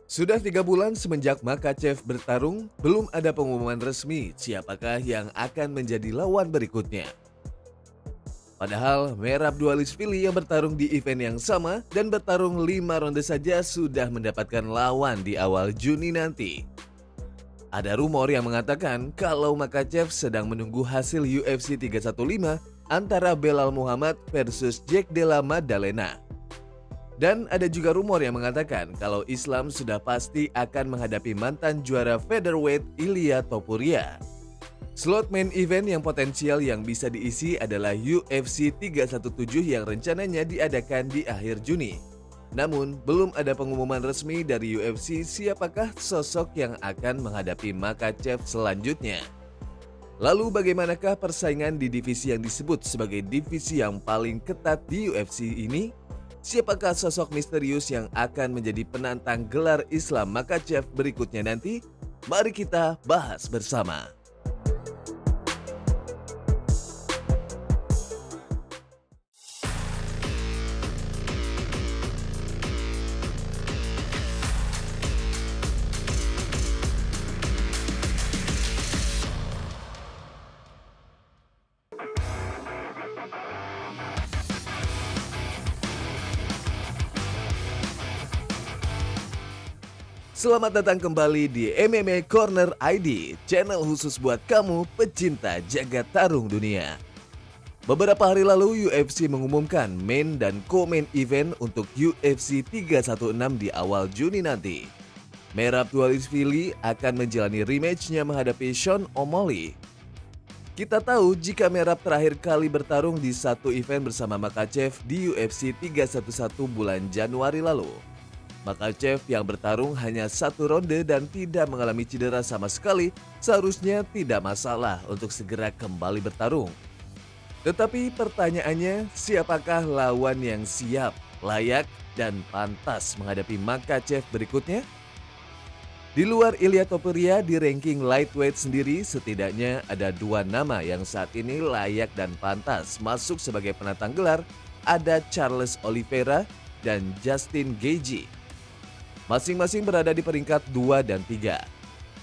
Sudah 3 bulan semenjak Makhachev bertarung, belum ada pengumuman resmi siapakah yang akan menjadi lawan berikutnya. Padahal Merab Dvalishvili yang bertarung di event yang sama dan bertarung 5 ronde saja sudah mendapatkan lawan di awal Juni nanti. Ada rumor yang mengatakan kalau Makhachev sedang menunggu hasil UFC 315 antara Belal Muhammad versus Jack Della Maddalena. Dan ada juga rumor yang mengatakan kalau Islam sudah pasti akan menghadapi mantan juara featherweight Ilia Topuria. Slot main event yang potensial yang bisa diisi adalah UFC 317 yang rencananya diadakan di akhir Juni. Namun, belum ada pengumuman resmi dari UFC siapakah sosok yang akan menghadapi Makhachev selanjutnya. Lalu bagaimanakah persaingan di divisi yang disebut sebagai divisi yang paling ketat di UFC ini? Siapakah sosok misterius yang akan menjadi penantang gelar Islam Makhachev berikutnya nanti? Mari kita bahas bersama. Selamat datang kembali di MMA Corner ID, channel khusus buat kamu pecinta jagat tarung dunia. Beberapa hari lalu UFC mengumumkan main dan co-main event untuk UFC 316 di awal Juni nanti. Merab Dvalishvili akan menjalani rematch-nya menghadapi Sean O'Malley. Kita tahu jika Merab terakhir kali bertarung di satu event bersama Makhachev di UFC 311 bulan Januari lalu. Makhachev yang bertarung hanya satu ronde dan tidak mengalami cedera sama sekali, seharusnya tidak masalah untuk segera kembali bertarung. Tetapi pertanyaannya, siapakah lawan yang siap, layak, dan pantas menghadapi Makhachev berikutnya? Di luar Ilia Topuria di ranking lightweight sendiri, setidaknya ada 2 nama yang saat ini layak dan pantas masuk sebagai penantang gelar, ada Charles Oliveira dan Justin Gaethje. Masing-masing berada di peringkat 2 dan 3.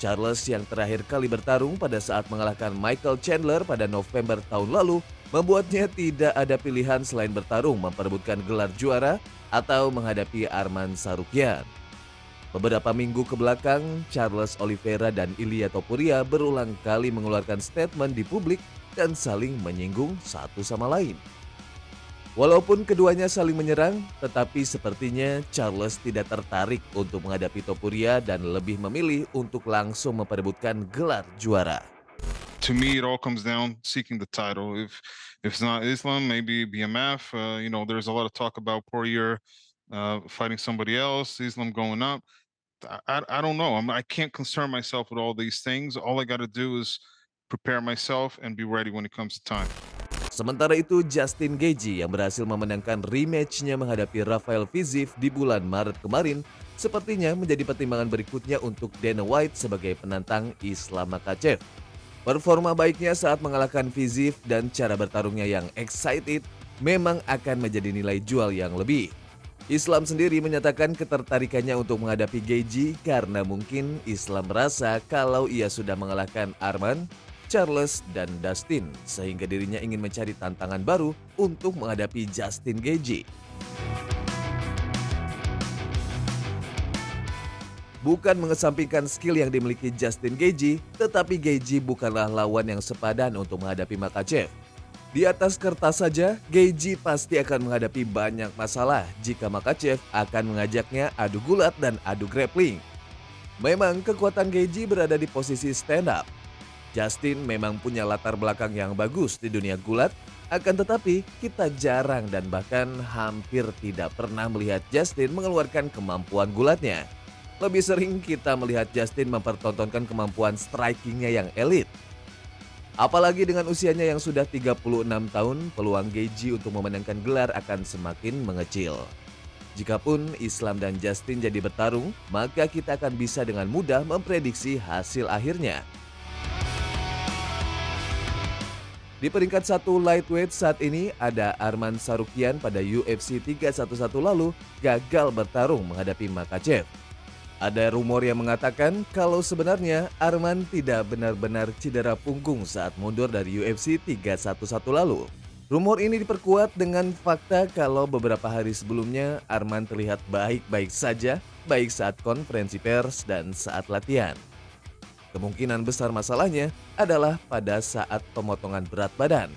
Charles yang terakhir kali bertarung pada saat mengalahkan Michael Chandler pada November tahun lalu membuatnya tidak ada pilihan selain bertarung memperebutkan gelar juara atau menghadapi Arman Tsarukyan. Beberapa minggu ke belakang, Charles Oliveira dan Ilia Topuria berulang kali mengeluarkan statement di publik dan saling menyinggung satu sama lain. Walaupun keduanya saling menyerang, tetapi sepertinya Charles tidak tertarik untuk menghadapi Topuria dan lebih memilih untuk langsung memperebutkan gelar juara. To me, it all comes down seeking the title. If it's not Islam, maybe BMF. There's a lot of talk about Poirier fighting somebody else, Islam going up. I don't know. I can't concern myself with all these things. All I got to do is prepare myself and be ready when it comes to time. Sementara itu, Justin Gaethje yang berhasil memenangkan rematch-nya menghadapi Rafael Fiziev di bulan Maret kemarin sepertinya menjadi pertimbangan berikutnya untuk Dana White sebagai penantang Islam Makhachev. Performa baiknya saat mengalahkan Fiziev dan cara bertarungnya yang excited memang akan menjadi nilai jual yang lebih. Islam sendiri menyatakan ketertarikannya untuk menghadapi Gaethje karena mungkin Islam merasa kalau ia sudah mengalahkan Arman, Charles, dan Dustin, sehingga dirinya ingin mencari tantangan baru untuk menghadapi Justin Gaethje. Bukan mengesampingkan skill yang dimiliki Justin Gaethje, tetapi Gaethje bukanlah lawan yang sepadan untuk menghadapi Makhachev. Di atas kertas saja, Gaethje pasti akan menghadapi banyak masalah jika Makhachev akan mengajaknya adu gulat dan adu grappling. Memang kekuatan Gaethje berada di posisi stand up. Justin memang punya latar belakang yang bagus di dunia gulat, akan tetapi kita jarang dan bahkan hampir tidak pernah melihat Justin mengeluarkan kemampuan gulatnya. Lebih sering kita melihat Justin mempertontonkan kemampuan strikingnya yang elit. Apalagi dengan usianya yang sudah 36 tahun, peluang Gaethje untuk memenangkan gelar akan semakin mengecil. Jikapun Islam dan Justin jadi bertarung, maka kita akan bisa dengan mudah memprediksi hasil akhirnya. Di peringkat 1 lightweight saat ini ada Arman Tsarukyan pada UFC 311 lalu gagal bertarung menghadapi Makhachev. Ada rumor yang mengatakan kalau sebenarnya Arman tidak benar-benar cedera punggung saat mundur dari UFC 311 lalu. Rumor ini diperkuat dengan fakta kalau beberapa hari sebelumnya Arman terlihat baik-baik saja, baik saat konferensi pers dan saat latihan. Kemungkinan besar masalahnya adalah pada saat pemotongan berat badan.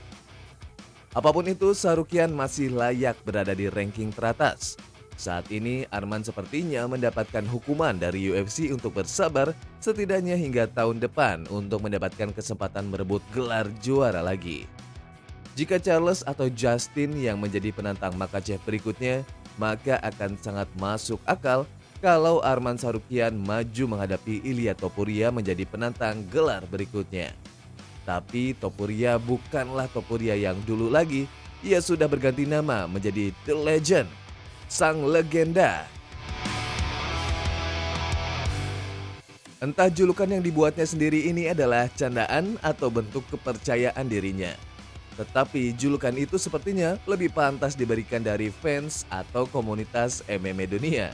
Apapun itu, Tsarukyan masih layak berada di ranking teratas. Saat ini, Arman sepertinya mendapatkan hukuman dari UFC untuk bersabar setidaknya hingga tahun depan untuk mendapatkan kesempatan merebut gelar juara lagi. Jika Charles atau Justin yang menjadi penantang Makhachev berikutnya, maka akan sangat masuk akal kalau Arman Tsarukyan maju menghadapi Ilia Topuria menjadi penantang gelar berikutnya. Tapi Topuria bukanlah Topuria yang dulu lagi, ia sudah berganti nama menjadi The Legend, sang legenda. Entah julukan yang dibuatnya sendiri ini adalah candaan atau bentuk kepercayaan dirinya. Tetapi julukan itu sepertinya lebih pantas diberikan dari fans atau komunitas MMA dunia.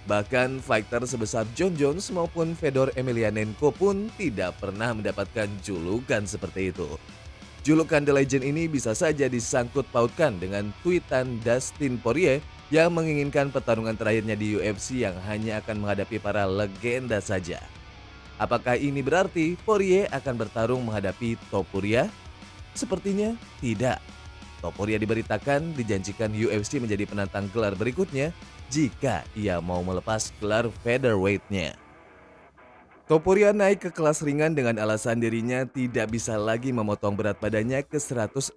Bahkan fighter sebesar Jon Jones maupun Fedor Emelianenko pun tidak pernah mendapatkan julukan seperti itu. Julukan The Legend ini bisa saja disangkut pautkan dengan tweetan Dustin Poirier yang menginginkan pertarungan terakhirnya di UFC yang hanya akan menghadapi para legenda saja. Apakah ini berarti Poirier akan bertarung menghadapi Topuria? Sepertinya tidak. Topuria diberitakan dijanjikan UFC menjadi penantang gelar berikutnya jika ia mau melepas gelar featherweight-nya. Topuria naik ke kelas ringan dengan alasan dirinya tidak bisa lagi memotong berat badannya ke 145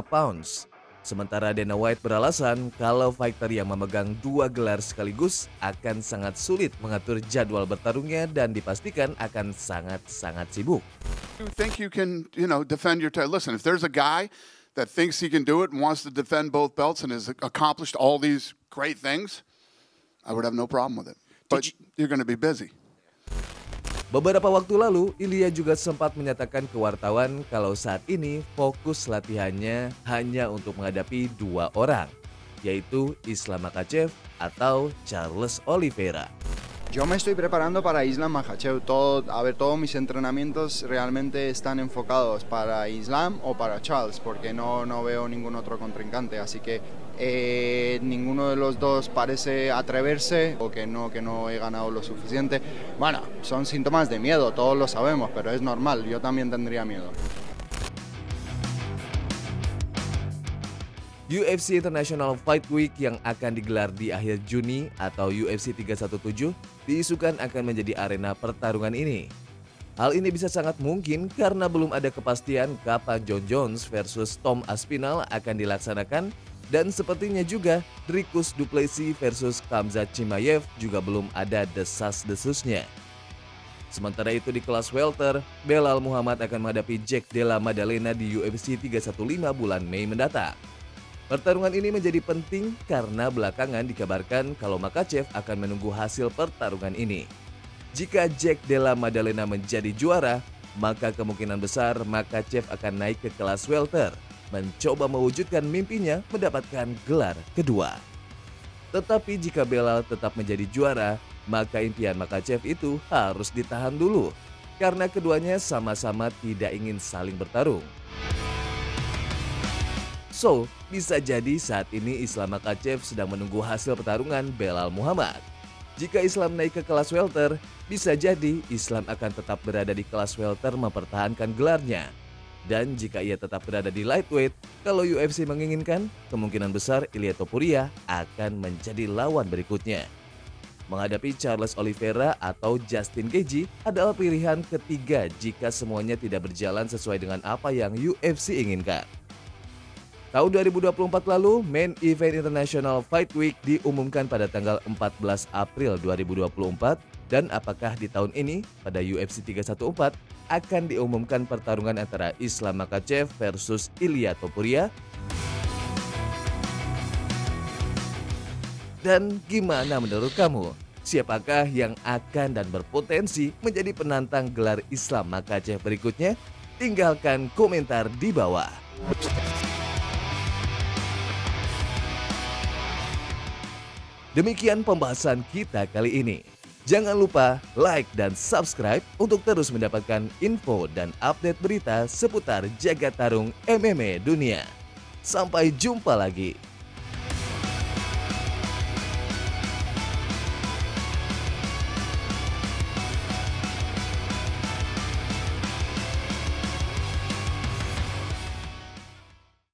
pounds. Sementara Dana White beralasan kalau fighter yang memegang 2 gelar sekaligus akan sangat sulit mengatur jadwal bertarungnya dan dipastikan akan sangat-sangat sibuk. You think you can, defend your title? Listen, if there's a guy that thinks he can do it and wants to defend both belts and has accomplished all these great things, I would have no problem with it. But you're going to be busy. Beberapa waktu lalu, Ilia juga sempat menyatakan ke wartawan kalau saat ini fokus latihannya hanya untuk menghadapi 2 orang, yaitu Islam Makhachev atau Charles Oliveira. Yo me estoy preparando para Islam Makhachev. Todos mis entrenamientos realmente están enfocados para Islam o para Charles, porque no veo ningún otro contrincante. Así que ninguno de los dos parece atreverse o que no he ganado lo suficiente. Bueno, son síntomas de miedo, todos lo sabemos, pero es normal. Yo también tendría miedo. UFC International Fight Week yang akan digelar di akhir Juni atau UFC 317 diisukan akan menjadi arena pertarungan ini. Hal ini bisa sangat mungkin karena belum ada kepastian kapan Jon Jones versus Tom Aspinall akan dilaksanakan dan sepertinya juga Dricus du Plessis versus Khamzat Chimaev juga belum ada desas-desusnya. Sementara itu di kelas welter, Belal Muhammad akan menghadapi Jack Della Maddalena di UFC 315 bulan Mei mendatang. Pertarungan ini menjadi penting karena belakangan dikabarkan kalau Makhachev akan menunggu hasil pertarungan ini. Jika Jack Della Maddalena menjadi juara, maka kemungkinan besar Makhachev akan naik ke kelas welter, mencoba mewujudkan mimpinya mendapatkan gelar kedua. Tetapi jika Belal tetap menjadi juara, maka impian Makhachev itu harus ditahan dulu, karena keduanya sama-sama tidak ingin saling bertarung. So, bisa jadi saat ini Islam Makhachev sedang menunggu hasil pertarungan Belal Muhammad. Jika Islam naik ke kelas welter, bisa jadi Islam akan tetap berada di kelas welter mempertahankan gelarnya. Dan jika ia tetap berada di lightweight, kalau UFC menginginkan, kemungkinan besar Ilia Topuria akan menjadi lawan berikutnya. Menghadapi Charles Oliveira atau Justin Gaethje adalah pilihan ketiga jika semuanya tidak berjalan sesuai dengan apa yang UFC inginkan. Tahun 2024 lalu, Main Event International Fight Week diumumkan pada tanggal 14 April 2024 dan apakah di tahun ini pada UFC 314 akan diumumkan pertarungan antara Islam Makhachev versus Ilia Topuria? Dan gimana menurut kamu? Siapakah yang akan dan berpotensi menjadi penantang gelar Islam Makhachev berikutnya? Tinggalkan komentar di bawah. Demikian pembahasan kita kali ini. Jangan lupa like dan subscribe untuk terus mendapatkan info dan update berita seputar jagat tarung MMA dunia. Sampai jumpa lagi.